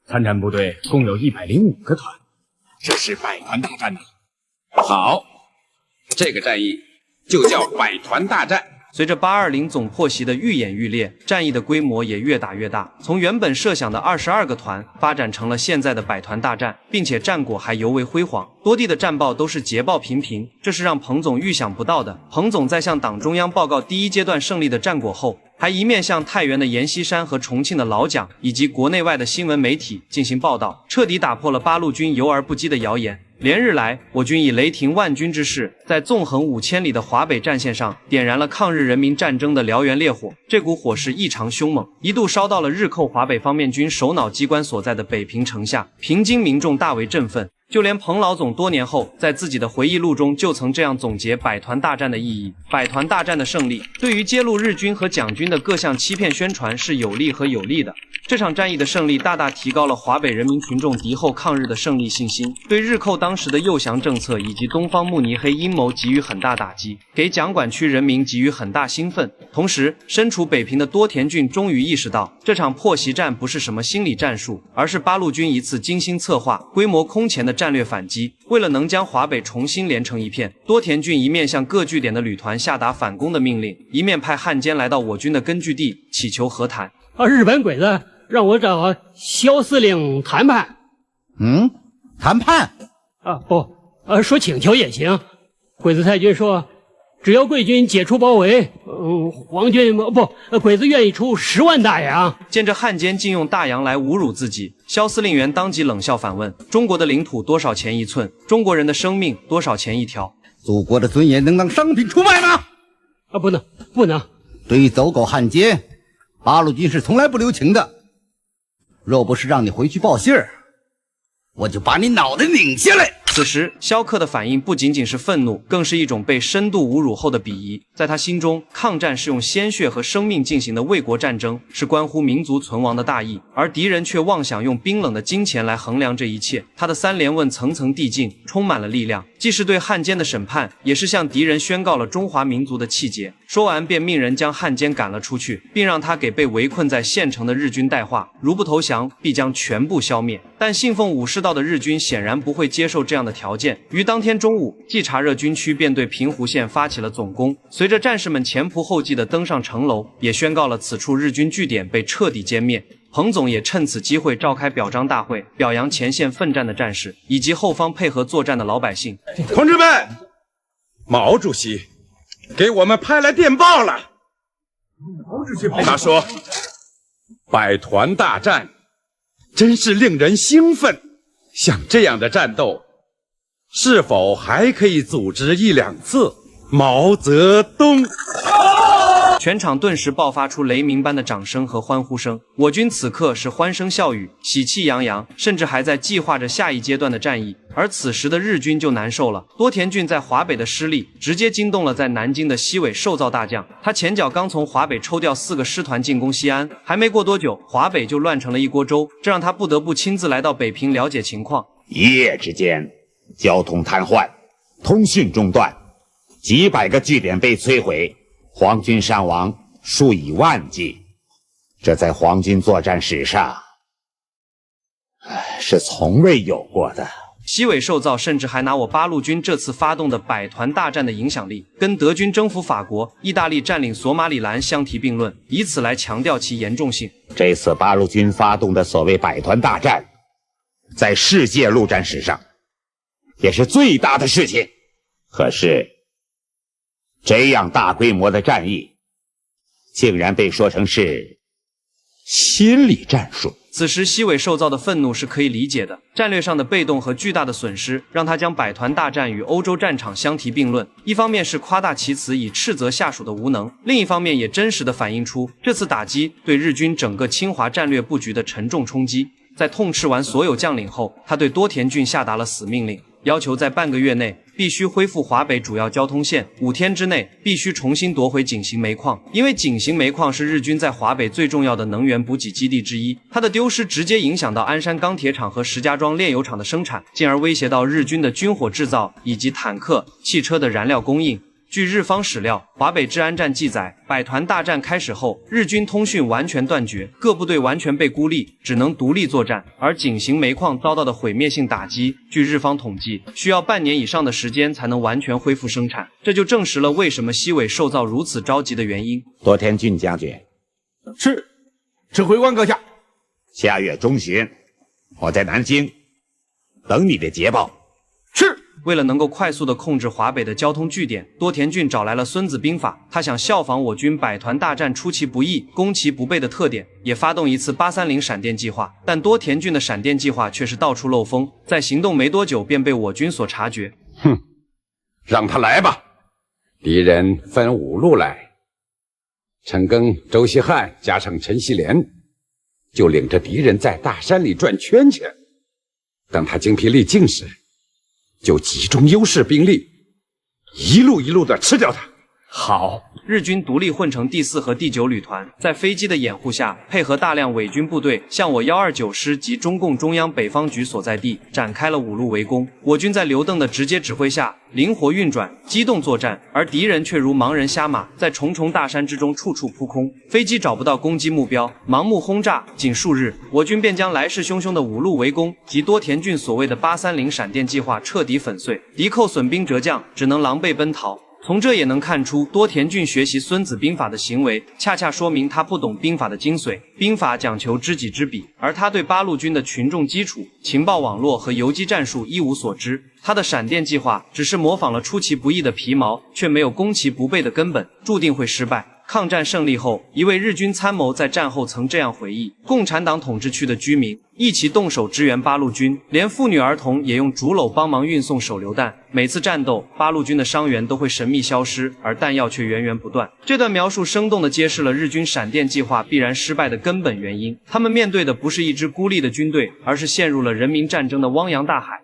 参战部队共有105个团，这是百团大战呐。好，这个战役就叫百团大战。随着820总破袭的愈演愈烈，战役的规模也越打越大，从原本设想的22个团发展成了现在的百团大战，并且战果还尤为辉煌，多地的战报都是捷报频频，这是让彭总预想不到的。彭总在向党中央报告第一阶段胜利的战果后，还一面向太原的阎锡山和重庆的老蒋以及国内外的新闻媒体进行报道，彻底打破了八路军游而不击的谣言。连日来，我军以雷霆万钧之势，在纵横5000里的华北战线上点燃了抗日人民战争的燎原烈火。这股火势异常凶猛，一度烧到了日寇华北方面军首脑机关所在的北平城下，平津民众大为振奋。就连彭老总多年后在自己的回忆录中就曾这样总结百团大战的意义：百团大战的胜利对于揭露日军和蒋军的各项欺骗宣传是有利和有利的。这场战役的胜利大大提高了华北人民群众敌后抗日的胜利信心，对日寇当时的诱降政策以及东方慕尼黑阴谋给予很大打击，给蒋管区人民给予很大兴奋。同时，身处北平的多田骏终于意识到，这场破袭战不是什么心理战术，而是八路军一次精心策划、规模空前的战略反击。为了能将华北重新连成一片，多田骏一面向各据点的旅团下达反攻的命令，一面派汉奸来到我军的根据地祈求和谈。日本鬼子让我找肖司令谈判。谈判？不，说请求也行。鬼子太君说，只要贵军解除包围，皇军鬼子愿意出10万大洋。见着汉奸竟用大洋来侮辱自己，肖司令员当即冷笑反问：中国的领土多少钱一寸？中国人的生命多少钱一条？祖国的尊严能当商品出卖吗？不能。对于走狗汉奸，八路军是从来不留情的。若不是让你回去报信儿，我就把你脑袋拧下来。此时，萧克的反应不仅仅是愤怒，更是一种被深度侮辱后的鄙夷。在他心中，抗战是用鲜血和生命进行的卫国战争，是关乎民族存亡的大义，而敌人却妄想用冰冷的金钱来衡量这一切。他的3连问层层递进，充满了力量，既是对汉奸的审判，也是向敌人宣告了中华民族的气节。说完，便命人将汉奸赶了出去，并让他给被围困在县城的日军带话：如不投降，必将全部消灭。但信奉武士道的日军显然不会接受这样的条件。于当天中午，冀察热军区便对平湖县发起了总攻。随着战士们前仆后继地登上城楼，也宣告了此处日军据点被彻底歼灭。彭总也趁此机会召开表彰大会，表扬前线奋战的战士以及后方配合作战的老百姓。同志们，毛主席给我们派来电报了。他说，百团大战真是令人兴奋，像这样的战斗是否还可以组织1、2次？毛泽东。全场顿时爆发出雷鸣般的掌声和欢呼声，我军此刻是欢声笑语，喜气洋洋，甚至还在计划着下一阶段的战役。而此时的日军就难受了，多田骏在华北的失利直接惊动了在南京的西尾寿造大将，他前脚刚从华北抽调4个师团进攻西安，还没过多久，华北就乱成了一锅粥，这让他不得不亲自来到北平了解情况。一夜之间，交通瘫痪，通讯中断，几百个据点被摧毁，皇军伤亡数以万计，这在皇军作战史上是从未有过的。西尾寿造甚至还拿我八路军这次发动的百团大战的影响力，跟德军征服法国、意大利占领索马里兰相提并论，以此来强调其严重性。这次八路军发动的所谓百团大战，在世界陆战史上也是最大的事情。可是这样大规模的战役竟然被说成是心理战术。此时西尾寿造的愤怒是可以理解的，战略上的被动和巨大的损失让他将百团大战与欧洲战场相提并论，一方面是夸大其词以斥责下属的无能，另一方面也真实地反映出这次打击对日军整个侵华战略布局的沉重冲击。在痛斥完所有将领后，他对多田骏下达了死命令，要求在半个月内必须恢复华北主要交通线，5天之内必须重新夺回井陉煤矿，因为井陉煤矿是日军在华北最重要的能源补给基地之一，它的丢失直接影响到鞍山钢铁厂和石家庄炼油厂的生产，进而威胁到日军的军火制造以及坦克、汽车的燃料供应。据日方史料《华北治安战》记载，百团大战开始后，日军通讯完全断绝，各部队完全被孤立，只能独立作战。而井陉煤矿遭到的毁灭性打击，据日方统计，需要半年以上的时间才能完全恢复生产。这就证实了为什么西尾受造如此着急的原因。多田骏将军，是，指挥官阁下。下月中旬，我在南京等你的捷报。是。为了能够快速地控制华北的交通据点，多田骏找来了《孙子兵法》，他想效仿我军百团大战出其不意、攻其不备的特点，也发动一次830闪电计划。但多田骏的闪电计划却是到处漏风，在行动没多久便被我军所察觉。哼，让他来吧。敌人分5路来，陈赓、周希汉加上陈锡联，就领着敌人在大山里转圈圈。等他精疲力尽时，就集中优势兵力，一路一路的吃掉他。好，日军独立混成第4和第9旅团，在飞机的掩护下，配合大量伪军部队，向我129师及中共中央北方局所在地展开了5路围攻。我军在刘邓的直接指挥下，灵活运转，机动作战，而敌人却如盲人瞎马，在重重大山之中处处扑空，飞机找不到攻击目标，盲目轰炸。仅数日，我军便将来势汹汹的5路围攻及多田骏所谓的830闪电计划彻底粉碎，敌寇损兵折将，只能狼狈奔逃。从这也能看出，多田骏学习《孙子兵法》的行为，恰恰说明他不懂兵法的精髓。兵法讲求知己知彼，而他对八路军的群众基础、情报网络和游击战术一无所知。他的闪电计划只是模仿了出其不意的皮毛，却没有攻其不备的根本，注定会失败。抗战胜利后，一位日军参谋在战后曾这样回忆：共产党统治区的居民一起动手支援八路军，连妇女儿童也用竹篓帮忙运送手榴弹。每次战斗，八路军的伤员都会神秘消失，而弹药却源源不断。这段描述生动地揭示了日军闪电计划必然失败的根本原因。他们面对的不是一支孤立的军队，而是陷入了人民战争的汪洋大海。